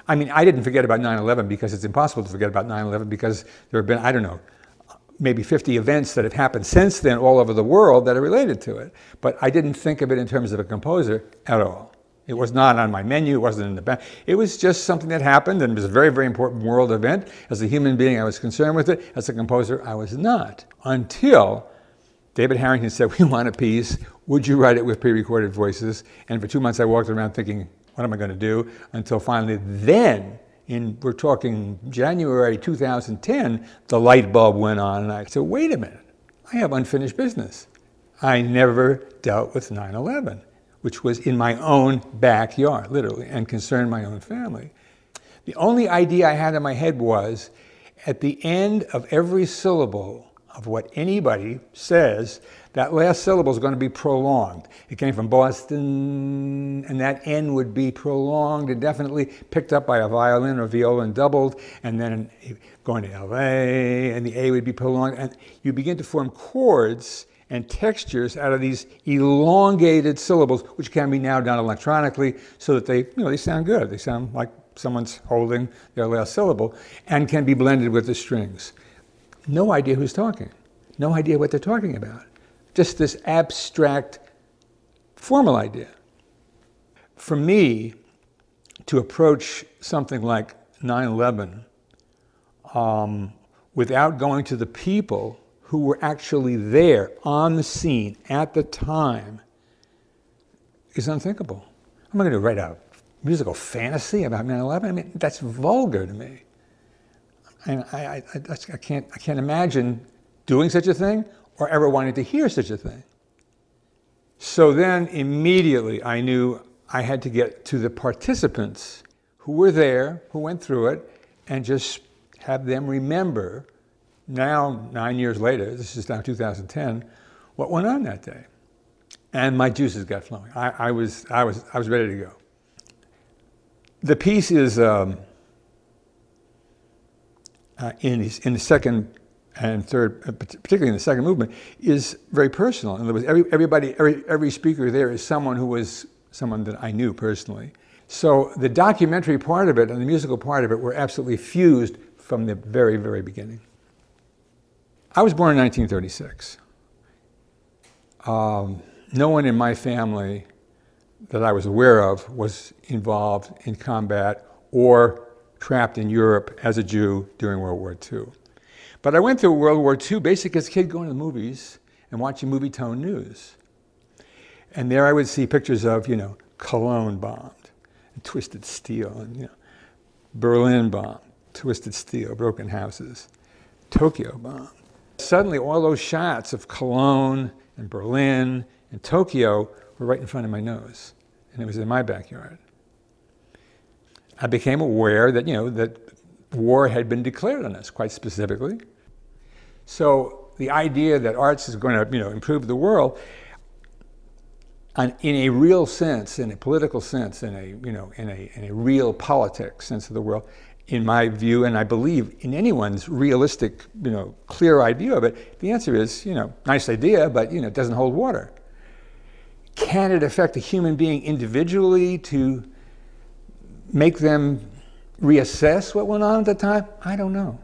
I mean, I didn't forget about 9/11 because it's impossible to forget about 9/11 because there have been, I don't know, maybe 50 events that have happened since then all over the world that are related to it. But I didn't think of it in terms of a composer at all. It was not on my menu, it wasn't in the back. It was just something that happened, and it was a very, very important world event. As a human being, I was concerned with it. As a composer, I was not. Until David Harrington said, we want a piece. Would you write it with pre-recorded voices? And for 2 months, I walked around thinking, what am I going to do? Until finally, then, we're talking January 2010, the light bulb went on, and I said, wait a minute, I have unfinished business. I never dealt with 9/11, which was in my own backyard, literally, and concerned my own family. The only idea I had in my head was, at the end of every syllable of what anybody says, that last syllable is going to be prolonged. It came from Boston, and that N would be prolonged and definitely picked up by a violin or viola and doubled, and then going to LA, and the A would be prolonged, and you begin to form chords and textures out of these elongated syllables, which can be now done electronically so that they sound good. They sound like someone's holding their last syllable and can be blended with the strings. No idea who's talking. No idea what they're talking about. Just this abstract, formal idea. For me, to approach something like 9/11 without going to the people who were actually there on the scene at the time is unthinkable. I'm not going to write a musical fantasy about 9/11. I mean, that's vulgar to me. And I can't imagine doing such a thing or ever wanting to hear such a thing. So then immediately I knew I had to get to the participants who were there, who went through it, and just have them remember, now 9 years later, this is now 2010, what went on that day. And my juices got flowing. I was ready to go. The piece is in the second and third, particularly in the second movement, is very personal. In other words, every speaker there is someone who was someone that I knew personally. So the documentary part of it and the musical part of it were absolutely fused from the very, very beginning. I was born in 1936. No one in my family that I was aware of was involved in combat or trapped in Europe as a Jew during World War II. But I went through World War II basically as a kid going to the movies and watching movie tone news. And there I would see pictures of, Cologne bombed, and twisted steel, and Berlin bombed, twisted steel, broken houses, Tokyo bombed. Suddenly all those shots of Cologne and Berlin and Tokyo were right in front of my nose, and it was in my backyard. I became aware that, that war had been declared on us, quite specifically. So the idea that arts is going to, improve the world, in a real sense, in a political sense, in a real politic sense of the world, in my view, and I believe in anyone's realistic, clear-eyed view of it, the answer is, nice idea, but, it doesn't hold water. Can it affect a human being individually to make them reassess what went on at the time? I don't know.